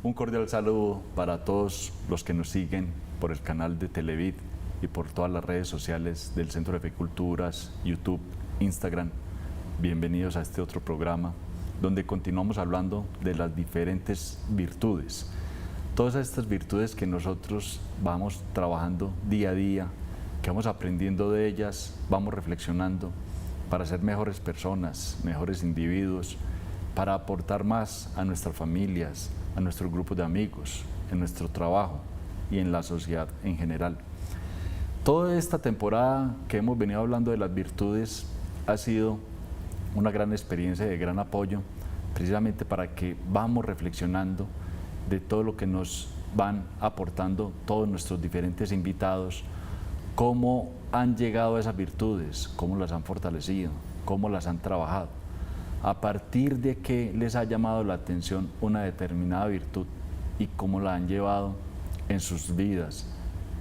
Un cordial saludo para todos los que nos siguen por el canal de Televid y por todas las redes sociales del Centro de Fe y Culturas, YouTube, Instagram. Bienvenidos a este otro programa donde continuamos hablando de las diferentes virtudes. Todas estas virtudes que nosotros vamos trabajando día a día, que vamos aprendiendo de ellas, vamos reflexionando para ser mejores personas, mejores individuos, para aportar más a nuestras familias, a nuestros grupos de amigos, en nuestro trabajo y en la sociedad en general. Toda esta temporada que hemos venido hablando de las virtudes ha sido una gran experiencia de gran apoyo, precisamente para que vamos reflexionando de todo lo que nos van aportando todos nuestros diferentes invitados, cómo han llegado a esas virtudes, cómo las han fortalecido, cómo las han trabajado, a partir de que les ha llamado la atención una determinada virtud y cómo la han llevado en sus vidas,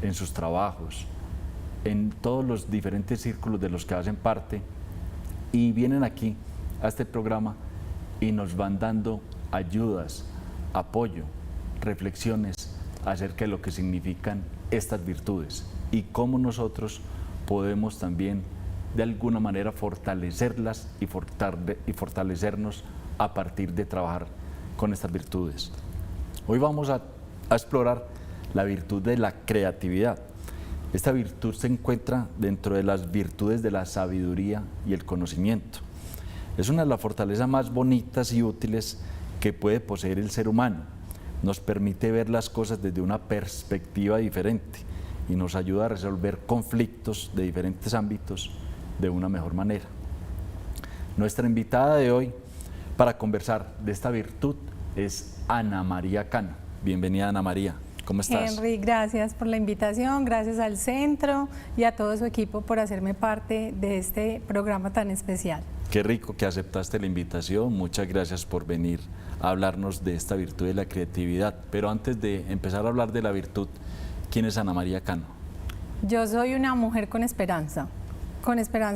en sus trabajos, en todos los diferentes círculos de los que hacen parte, y vienen aquí a este programa y nos van dando ayudas, apoyo, reflexiones acerca de lo que significan estas virtudes y cómo nosotros podemos también de alguna manera fortalecerlas y fortalecernos a partir de trabajar con estas virtudes. Hoy vamos a explorar la virtud de la creatividad. Esta virtud se encuentra dentro de las virtudes de la sabiduría y el conocimiento. Es una de las fortalezas más bonitas y útiles que puede poseer el ser humano. Nos permite ver las cosas desde una perspectiva diferente y nos ayuda a resolver conflictos de diferentes ámbitos de una mejor manera. Nuestra invitada de hoy para conversar de esta virtud es Ana María Cano. Bienvenida, Ana María. ¿Cómo estás? Henry, gracias por la invitación, gracias al centro y a todo su equipo por hacerme parte de este programa tan especial. Qué rico que aceptaste la invitación, muchas gracias por venir a hablarnos de esta virtud de la creatividad. Pero antes de empezar a hablar de la virtud, ¿quién es Ana María Cano? Yo soy una mujer con esperanza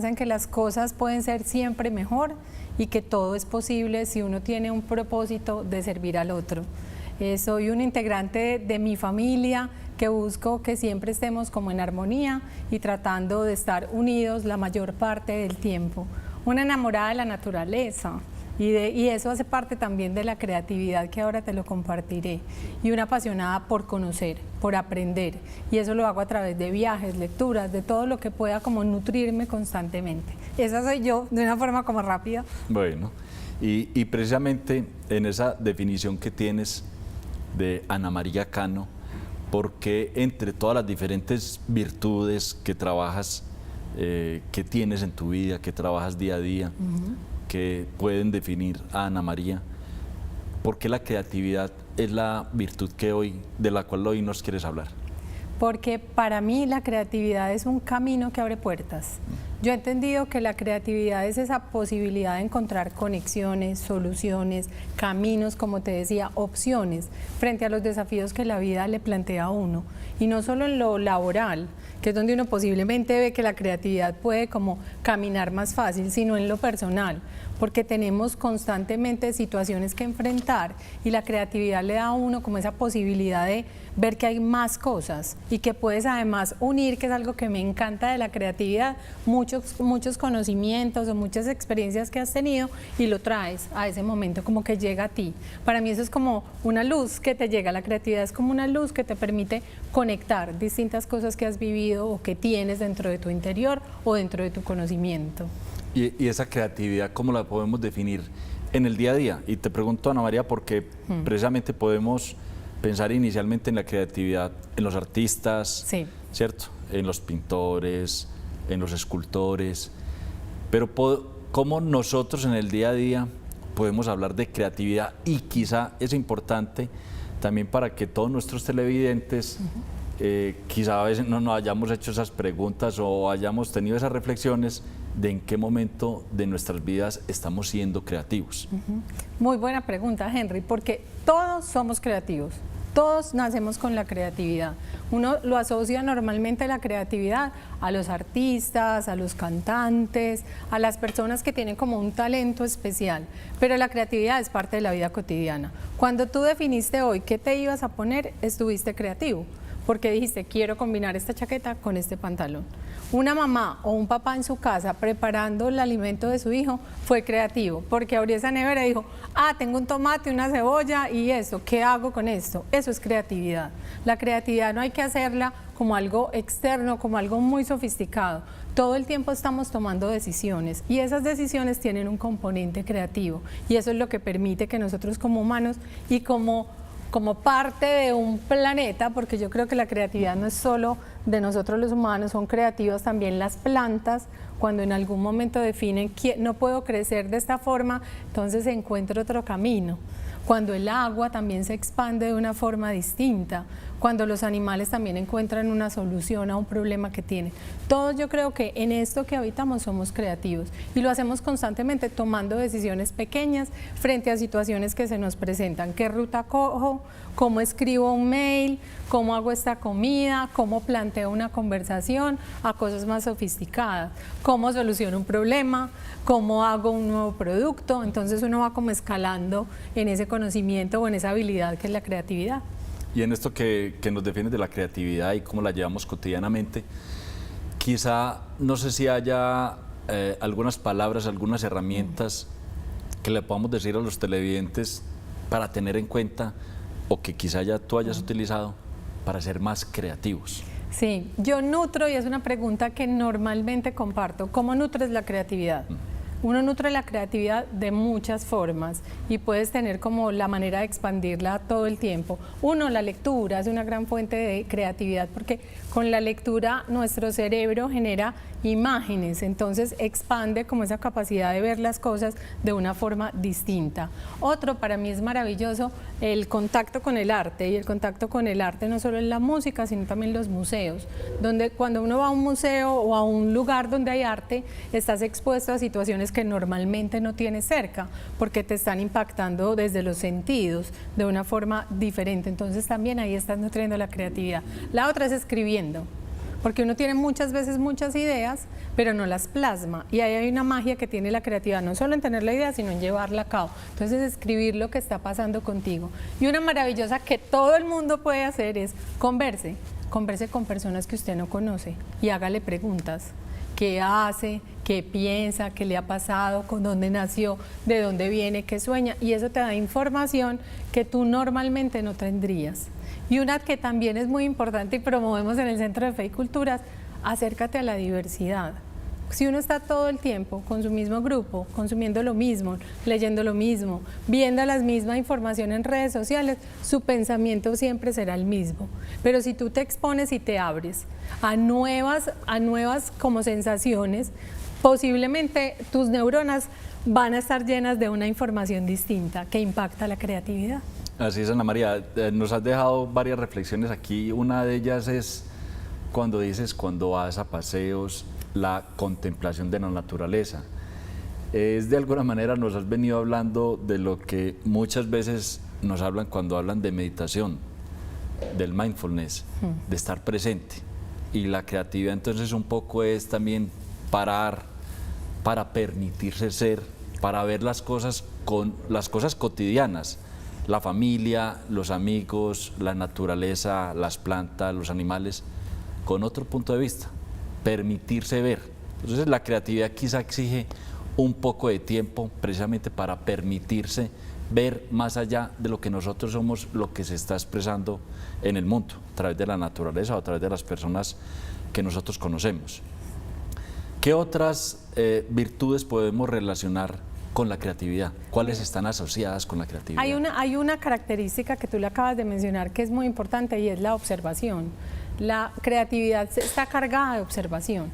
en que las cosas pueden ser siempre mejor y que todo es posible si uno tiene un propósito de servir al otro. Soy un integrante de mi familia que busco que siempre estemos como en armonía y tratando de estar unidos la mayor parte del tiempo. Una enamorada de la naturaleza y eso hace parte también de la creatividad que ahora te lo compartiré. Y una apasionada por conocer, por aprender, y eso lo hago a través de viajes, lecturas, de todo lo que pueda como nutrirme constantemente. Esa soy yo, de una forma como rápida. Bueno, y precisamente en esa definición que tienes de Ana María Cano, porque entre todas las diferentes virtudes que trabajas, que tienes en tu vida, que trabajas día a día, que pueden definir a Ana María, ¿por qué la creatividad es la virtud de la cual hoy nos quieres hablar? Porque para mí la creatividad es un camino que abre puertas. Yo he entendido que la creatividad es esa posibilidad de encontrar conexiones, soluciones, caminos, como te decía, opciones frente a los desafíos que la vida le plantea a uno. Y no solo en lo laboral, que es donde uno posiblemente ve que la creatividad puede como caminar más fácil, sino en lo personal, porque tenemos constantemente situaciones que enfrentar y la creatividad le da a uno como esa posibilidad de ver que hay más cosas y que puedes además unir, que es algo que me encanta de la creatividad, muchos conocimientos o muchas experiencias que has tenido y lo traes a ese momento como que llega a ti. Para mí eso es como una luz que te llega, la creatividad es como una luz que te permite conectar distintas cosas que has vivido o que tienes dentro de tu interior o dentro de tu conocimiento. Y esa creatividad, ¿cómo la podemos definir en el día a día? Y te pregunto, Ana María, porque precisamente podemos pensar inicialmente en la creatividad en los artistas, sí, ¿cierto? En los pintores, en los escultores, pero ¿cómo nosotros en el día a día podemos hablar de creatividad? Y quizá es importante también para que todos nuestros televidentes quizá a veces no nos hayamos hecho esas preguntas o hayamos tenido esas reflexiones de en qué momento de nuestras vidas estamos siendo creativos. Muy buena pregunta, Henry, porque todos somos creativos. Todos nacemos con la creatividad. Uno lo asocia normalmente la creatividad a los artistas, a los cantantes, a las personas que tienen como un talento especial, pero la creatividad es parte de la vida cotidiana. Cuando tú definiste hoy qué te ibas a poner, estuviste creativo, porque dijiste, quiero combinar esta chaqueta con este pantalón. Una mamá o un papá en su casa preparando el alimento de su hijo fue creativo, porque abrió esa nevera y dijo, tengo un tomate, una cebolla y esto, ¿qué hago con esto? Eso es creatividad. La creatividad no hay que hacerla como algo externo, como algo muy sofisticado. Todo el tiempo estamos tomando decisiones y esas decisiones tienen un componente creativo y eso es lo que permite que nosotros como humanos y como parte de un planeta, porque yo creo que la creatividad no es solo de nosotros los humanos, son creativas también las plantas, cuando en algún momento definen que no puedo crecer de esta forma, entonces encuentro otro camino. Cuando el agua también se expande de una forma distinta, cuando los animales también encuentran una solución a un problema que tienen. Todos yo creo que en esto que habitamos somos creativos y lo hacemos constantemente tomando decisiones pequeñas frente a situaciones que se nos presentan. ¿Qué ruta cojo? ¿Cómo escribo un mail? ¿Cómo hago esta comida? ¿Cómo planteo una conversación? A cosas más sofisticadas. ¿Cómo soluciono un problema? ¿Cómo hago un nuevo producto? Entonces uno va como escalando en ese conocimiento o en esa habilidad que es la creatividad. Y en esto que nos define de la creatividad y cómo la llevamos cotidianamente, quizá, no sé si haya algunas palabras, algunas herramientas que le podamos decir a los televidentes para tener en cuenta o que quizá ya tú hayas utilizado para ser más creativos. Sí, yo nutro, y es una pregunta que normalmente comparto, ¿cómo nutres la creatividad? Uno nutre la creatividad de muchas formas y puedes tener como la manera de expandirla todo el tiempo. Uno, la lectura es una gran fuente de creatividad porque con la lectura nuestro cerebro genera imágenes, entonces expande como esa capacidad de ver las cosas de una forma distinta. Otro, para mí es maravilloso, el contacto con el arte, y el contacto con el arte no solo en la música, sino también los museos, donde cuando uno va a un museo o a un lugar donde hay arte, estás expuesto a situaciones que normalmente no tienes cerca, porque te están impactando desde los sentidos de una forma diferente, entonces también ahí estás nutriendo la creatividad. La otra es escribiendo, porque uno tiene muchas veces muchas ideas, pero no las plasma, y ahí hay una magia que tiene la creatividad, no solo en tener la idea, sino en llevarla a cabo. Entonces escribir lo que está pasando contigo. Y una maravillosa que todo el mundo puede hacer es converse con personas que usted no conoce y hágale preguntas. ¿Qué hace? ¿Qué piensa? ¿Qué le ha pasado? ¿Con dónde nació? ¿De dónde viene? ¿Qué sueña? Y eso te da información que tú normalmente no tendrías. Y una que también es muy importante y promovemos en el Centro de Fe y Culturas, acércate a la diversidad. Si uno está todo el tiempo con su mismo grupo, consumiendo lo mismo, leyendo lo mismo, viendo la misma información en redes sociales, su pensamiento siempre será el mismo. Pero si tú te expones y te abres a nuevas como sensaciones, posiblemente tus neuronas van a estar llenas de una información distinta que impacta la creatividad. Así es, Ana María, nos has dejado varias reflexiones aquí. Una de ellas es cuando dices, cuando vas a paseos, la contemplación de la naturaleza. Es de alguna manera nos has venido hablando de lo que muchas veces nos hablan cuando hablan de meditación, del mindfulness, de estar presente. Y la creatividad entonces un poco es también parar para permitirse ser, para ver las cosas cotidianas, la familia, los amigos, la naturaleza, las plantas, los animales, con otro punto de vista, permitirse ver. Entonces la creatividad quizá exige un poco de tiempo precisamente para permitirse ver más allá de lo que nosotros somos, lo que se está expresando en el mundo, a través de la naturaleza o a través de las personas que nosotros conocemos. ¿Qué otras virtudes podemos relacionar con la creatividad? ¿Cuáles están asociadas con la creatividad? Hay una característica que tú le acabas de mencionar que es muy importante y es la observación. La creatividad está cargada de observación,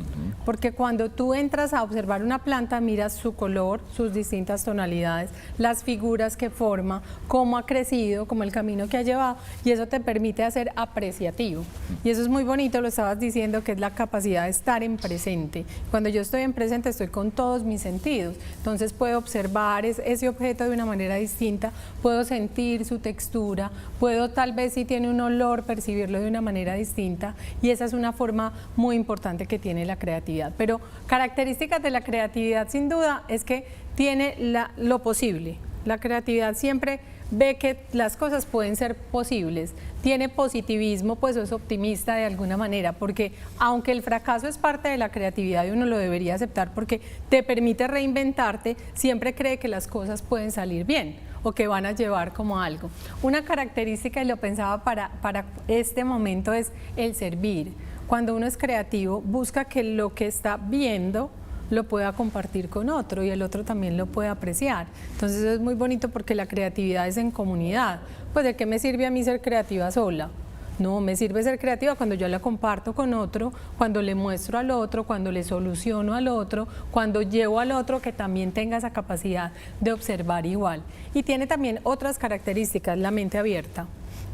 porque cuando tú entras a observar una planta, miras su color, sus distintas tonalidades, las figuras que forma, cómo ha crecido, como el camino que ha llevado, y eso te permite hacer apreciativo. Y eso es muy bonito, lo estabas diciendo, que es la capacidad de estar en presente. Cuando yo estoy en presente, estoy con todos mis sentidos, entonces puedo observar ese objeto de una manera distinta, puedo sentir su textura, puedo tal vez si tiene un olor, percibirlo de una manera distinta, y esa es una forma muy importante que tiene la creatividad. Pero características de la creatividad sin duda es que tiene lo posible. La creatividad siempre ve que las cosas pueden ser posibles, tiene positivismo, pues es optimista de alguna manera, porque aunque el fracaso es parte de la creatividad y uno lo debería aceptar porque te permite reinventarte, siempre cree que las cosas pueden salir bien o que van a llevar como algo. Una característica, y lo pensaba para este momento, es el servir. Cuando uno es creativo, busca que lo que está viendo lo pueda compartir con otro y el otro también lo puede apreciar. Entonces eso es muy bonito porque la creatividad es en comunidad. Pues ¿de qué me sirve a mí ser creativa sola? No, me sirve ser creativa cuando yo la comparto con otro, cuando le muestro al otro, cuando le soluciono al otro, cuando llevo al otro que también tenga esa capacidad de observar igual. Y tiene también otras características, la mente abierta,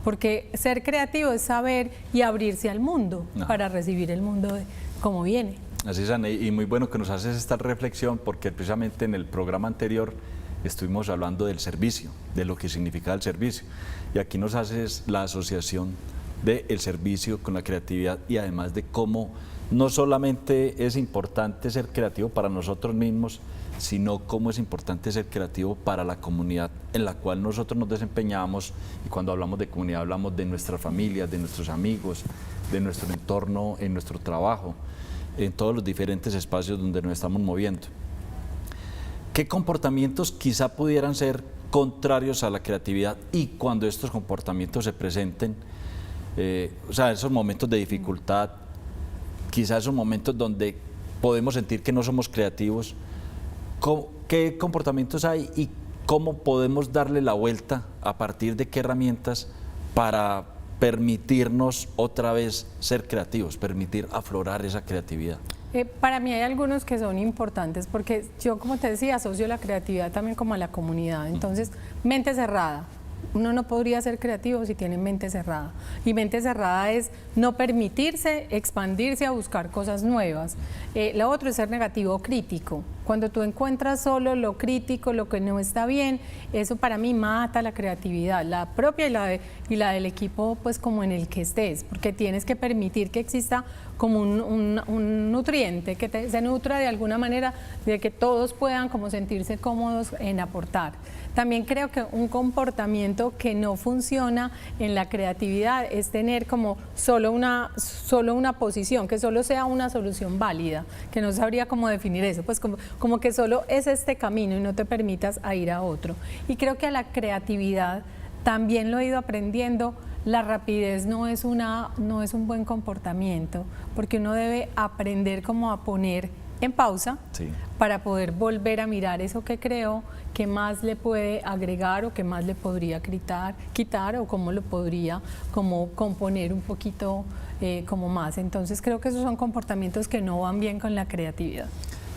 porque ser creativo es saber y abrirse al mundo para recibir el mundo como viene. Así es, Ana, y muy bueno que nos haces esta reflexión porque precisamente en el programa anterior estuvimos hablando del servicio, de lo que significa el servicio, y aquí nos haces la asociación del servicio con la creatividad y además de cómo no solamente es importante ser creativo para nosotros mismos, sino cómo es importante ser creativo para la comunidad en la cual nosotros nos desempeñamos, y cuando hablamos de comunidad hablamos de nuestras familias, de nuestros amigos, de nuestro entorno, en nuestro trabajo, en todos los diferentes espacios donde nos estamos moviendo. ¿Qué comportamientos quizá pudieran ser contrarios a la creatividad y cuando estos comportamientos se presenten, o sea, esos momentos de dificultad, quizá esos momentos donde podemos sentir que no somos creativos, qué comportamientos hay y cómo podemos darle la vuelta, a partir de qué herramientas para permitirnos otra vez ser creativos, permitir aflorar esa creatividad? Para mí hay algunos que son importantes porque yo, como te decía, asocio la creatividad también como a la comunidad. Entonces, mente cerrada. Uno no podría ser creativo si tiene mente cerrada. Y mente cerrada es no permitirse expandirse a buscar cosas nuevas. Lo otro es ser negativo o crítico. Cuando tú encuentras solo lo crítico, lo que no está bien, eso para mí mata la creatividad, la propia y la del equipo, pues como en el que estés, porque tienes que permitir que exista como un nutriente, que se nutra de alguna manera, de que todos puedan como sentirse cómodos en aportar. También creo que un comportamiento que no funciona en la creatividad es tener como solo una posición, que solo sea una solución válida, que no sabría cómo definir eso, pues como que solo es este camino y no te permitas a ir a otro. Y creo que a la creatividad también lo he ido aprendiendo. La rapidez no es un buen comportamiento, porque uno debe aprender como a poner en pausa para poder volver a mirar eso que creó, qué más le puede agregar o qué más le podría quitar o cómo lo podría como componer un poquito como más. Entonces creo que esos son comportamientos que no van bien con la creatividad.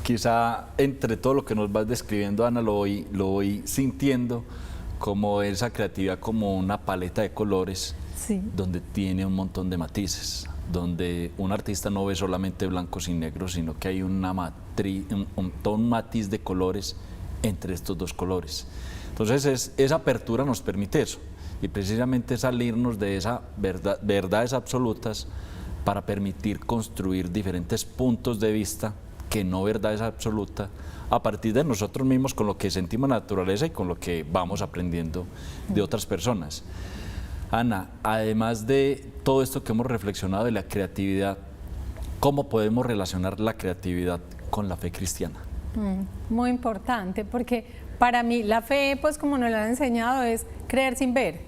Quizá entre todo lo que nos vas describiendo, Ana, lo voy sintiendo como esa creatividad como una paleta de colores, donde tiene un montón de matices, donde un artista no ve solamente blancos y negros, sino que hay todo un matiz de colores entre estos dos colores. Entonces esa apertura nos permite eso, y precisamente salirnos de esas verdades absolutas para permitir construir diferentes puntos de vista que no verdades absolutas, a partir de nosotros mismos, con lo que sentimos en la naturaleza y con lo que vamos aprendiendo de otras personas. Ana, además de todo esto que hemos reflexionado de la creatividad, ¿cómo podemos relacionar la creatividad con la fe cristiana? Muy importante, porque para mí la fe, pues como nos la han enseñado, es creer sin ver.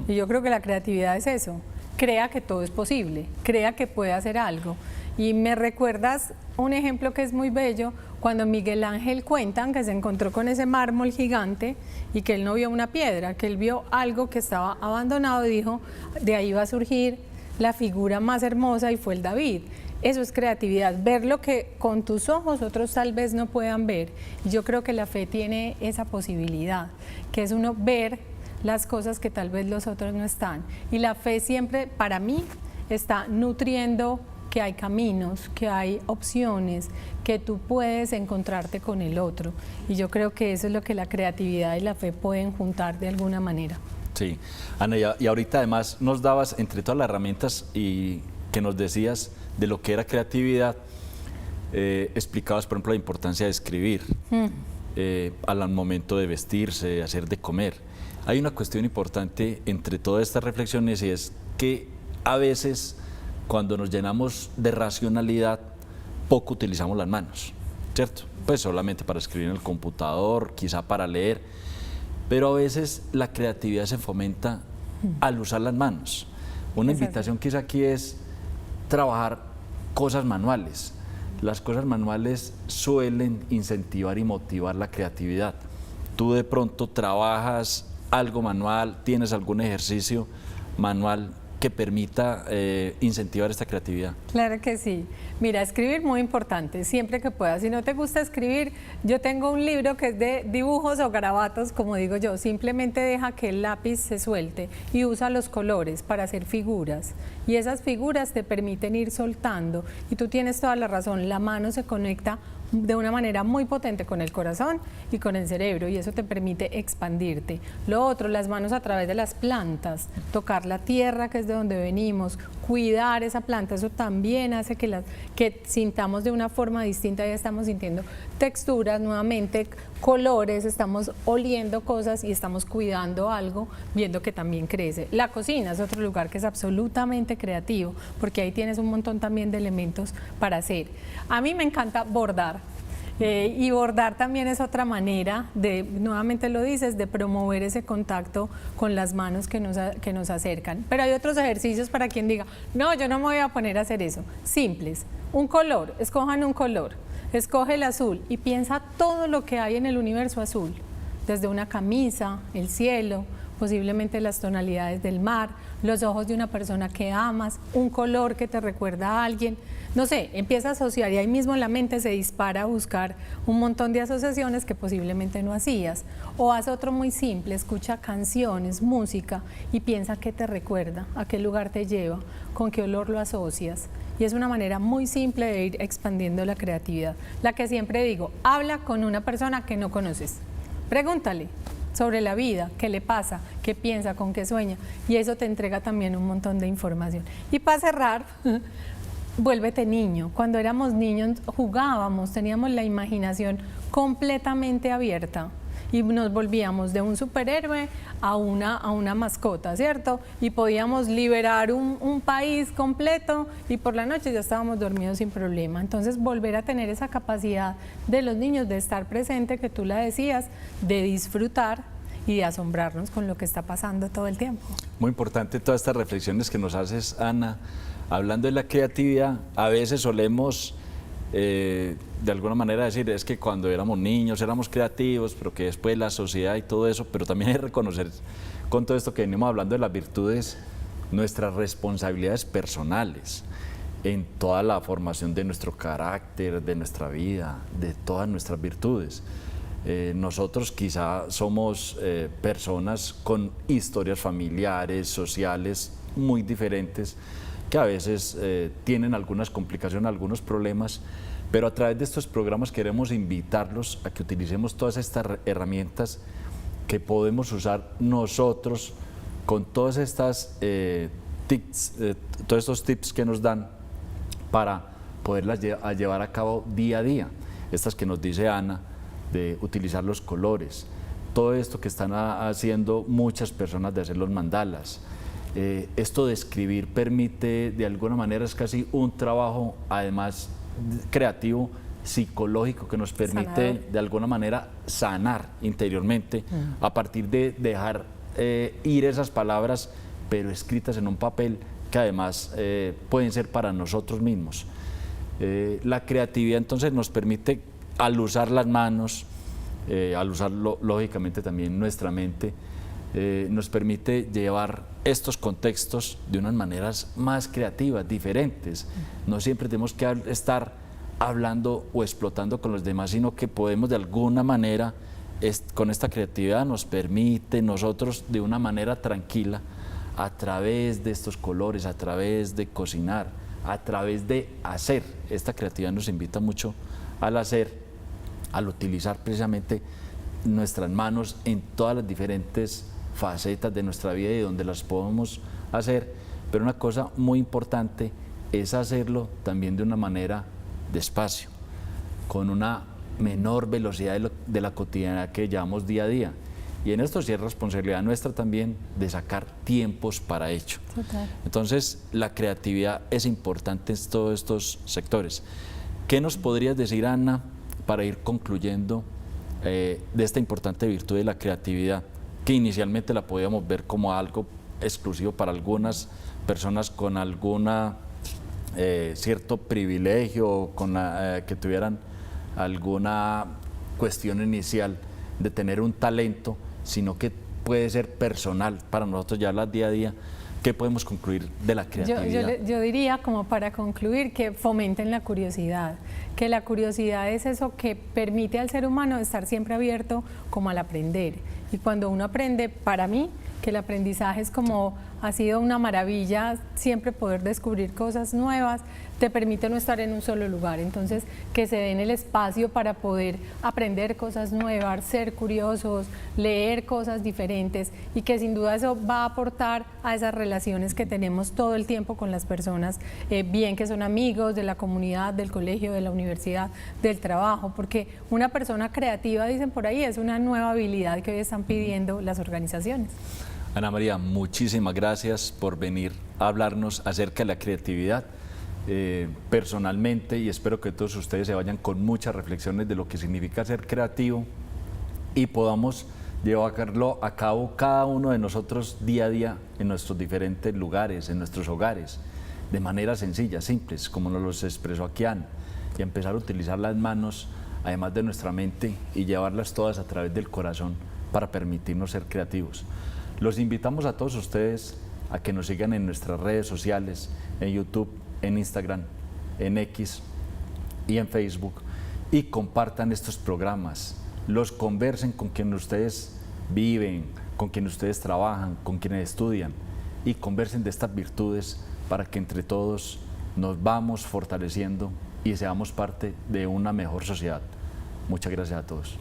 Y yo creo que la creatividad es eso, crea que todo es posible, crea que puede hacer algo. Y me recuerdas un ejemplo que es muy bello, cuando Miguel Ángel cuentan que se encontró con ese mármol gigante y que él no vio una piedra, que él vio algo que estaba abandonado y dijo, de ahí va a surgir la figura más hermosa y fue el David. Eso es creatividad, ver lo que con tus ojos otros tal vez no puedan ver. Y yo creo que la fe tiene esa posibilidad, que es uno ver las cosas que tal vez los otros no están. Y la fe siempre, para mí, está nutriendo que hay caminos, que hay opciones, que tú puedes encontrarte con el otro. Y yo creo que eso es lo que la creatividad y la fe pueden juntar de alguna manera. Sí, Ana, y ahorita además nos dabas, entre todas las herramientas y que nos decías de lo que era creatividad, explicabas, por ejemplo, la importancia de escribir al momento de vestirse, de hacer de comer. Hay una cuestión importante entre todas estas reflexiones y es que a veces cuando nos llenamos de racionalidad, poco utilizamos las manos, ¿cierto? Pues solamente para escribir en el computador, quizá para leer, pero a veces la creatividad se fomenta al usar las manos. Una invitación quizá aquí es trabajar cosas manuales. Las cosas manuales suelen incentivar y motivar la creatividad. Tú de pronto trabajas algo manual, tienes algún ejercicio manual que permita incentivar esta creatividad. Claro que sí. Mira, escribir muy importante, siempre que puedas. Si no te gusta escribir, yo tengo un libro que es de dibujos o garabatos, como digo yo. Simplemente deja que el lápiz se suelte y usa los colores para hacer figuras. Y esas figuras te permiten ir soltando. Y tú tienes toda la razón, la mano se conecta de una manera muy potente con el corazón y con el cerebro, y eso te permite expandirte. Lo otro, las manos a través de las plantas, tocar la tierra que es de donde venimos, cuidar esa planta, eso también hace que sintamos de una forma distinta, ya estamos sintiendo texturas, nuevamente colores, estamos oliendo cosas y estamos cuidando algo, viendo que también crece. La cocina es otro lugar que es absolutamente creativo, porque ahí tienes un montón también de elementos para hacer. A mí me encanta bordar. Y bordar también es otra manera de, nuevamente lo dices, de promover ese contacto con las manos que nos acercan. Pero hay otros ejercicios para quien diga, no, yo no me voy a poner a hacer eso. Simples, un color, escojan un color, escoge el azul y piensa todo lo que hay en el universo azul, desde una camisa, el cielo, posiblemente las tonalidades del mar, los ojos de una persona que amas, un color que te recuerda a alguien. No sé, empieza a asociar y ahí mismo la mente se dispara a buscar un montón de asociaciones que posiblemente no hacías. O haz otro muy simple, escucha canciones, música y piensa qué te recuerda, a qué lugar te lleva, con qué olor lo asocias. Y es una manera muy simple de ir expandiendo la creatividad. La que siempre digo, habla con una persona que no conoces, pregúntale sobre la vida, qué le pasa, qué piensa, con qué sueña, y eso te entrega también un montón de información. Y para cerrar, vuélvete niño. Cuando éramos niños jugábamos, teníamos la imaginación completamente abierta y nos volvíamos de un superhéroe a una mascota, ¿cierto? Y podíamos liberar un país completo y por la noche ya estábamos dormidos sin problema. Entonces volver a tener esa capacidad de los niños de estar presente, que tú la decías, de disfrutar y de asombrarnos con lo que está pasando todo el tiempo. Muy importante todas estas reflexiones que nos haces, Ana. Hablando de la creatividad, a veces solemos de alguna manera decir, es que cuando éramos niños éramos creativos, pero que después la sociedad y todo eso, pero también hay que reconocer con todo esto que venimos hablando de las virtudes, nuestras responsabilidades personales en toda la formación de nuestro carácter, de nuestra vida, de todas nuestras virtudes. Nosotros quizá somos personas con historias familiares, sociales muy diferentes, que a veces tienen algunas complicaciones, algunos problemas, pero a través de estos programas queremos invitarlos a que utilicemos todas estas herramientas que podemos usar nosotros con todas estas todos estos tips que nos dan para poderlas llevar a cabo día a día. Estas que nos dice Ana, de utilizar los colores, todo esto que están haciendo muchas personas de hacer los mandalas. Esto de escribir permite, de alguna manera, es casi un trabajo, además creativo, psicológico, que nos permite de alguna manera sanar interiormente a partir de dejar ir esas palabras, pero escritas en un papel que además pueden ser para nosotros mismos. La creatividad entonces nos permite, al usar las manos, al usar lógicamente también nuestra mente, nos permite llevar estos contextos de unas maneras más creativas, diferentes. No siempre tenemos que estar hablando o explotando con los demás, sino que podemos de alguna manera, con esta creatividad nos permite nosotros de una manera tranquila, a través de estos colores, a través de cocinar, a través de hacer. Esta creatividad nos invita mucho al hacer, al utilizar precisamente nuestras manos en todas las diferentes facetas de nuestra vida y donde las podemos hacer, pero una cosa muy importante es hacerlo también de una manera despacio, con una menor velocidad de la cotidianidad que llevamos día a día. Y en esto sí es responsabilidad nuestra también de sacar tiempos para ello. Total. Entonces, la creatividad es importante en todos estos sectores. ¿Qué nos podrías decir, Ana, para ir concluyendo de esta importante virtud de la creatividad, que inicialmente la podíamos ver como algo exclusivo para algunas personas con alguna cierto privilegio, con que tuvieran alguna cuestión inicial de tener un talento, sino que puede ser personal para nosotros ya hablar día a día? ¿Qué podemos concluir de la creatividad? Yo diría, como para concluir, que fomenten la curiosidad, que la curiosidad es eso que permite al ser humano estar siempre abierto como al aprender. Y cuando uno aprende, para mí, que el aprendizaje es como, ha sido una maravilla, siempre poder descubrir cosas nuevas, te permite no estar en un solo lugar. Entonces, que se den el espacio para poder aprender cosas nuevas, ser curiosos, leer cosas diferentes, y que sin duda eso va a aportar a esas relaciones que tenemos todo el tiempo con las personas, bien que son amigos de la comunidad, del colegio, de la universidad, del trabajo, porque una persona creativa, dicen por ahí, es una nueva habilidad que hoy están pidiendo las organizaciones. Ana María, muchísimas gracias por venir a hablarnos acerca de la creatividad. Personalmente, y espero que todos ustedes se vayan con muchas reflexiones de lo que significa ser creativo y podamos llevarlo a cabo cada uno de nosotros día a día en nuestros diferentes lugares, en nuestros hogares, de manera sencilla, simples, como nos los expresó aquí Ana, y empezar a utilizar las manos, además de nuestra mente, y llevarlas todas a través del corazón para permitirnos ser creativos. Los invitamos a todos ustedes a que nos sigan en nuestras redes sociales, en YouTube, en Instagram, en X y en Facebook, y compartan estos programas, los conversen con quienes ustedes viven, con quienes ustedes trabajan, con quienes estudian, y conversen de estas virtudes para que entre todos nos vamos fortaleciendo y seamos parte de una mejor sociedad. Muchas gracias a todos.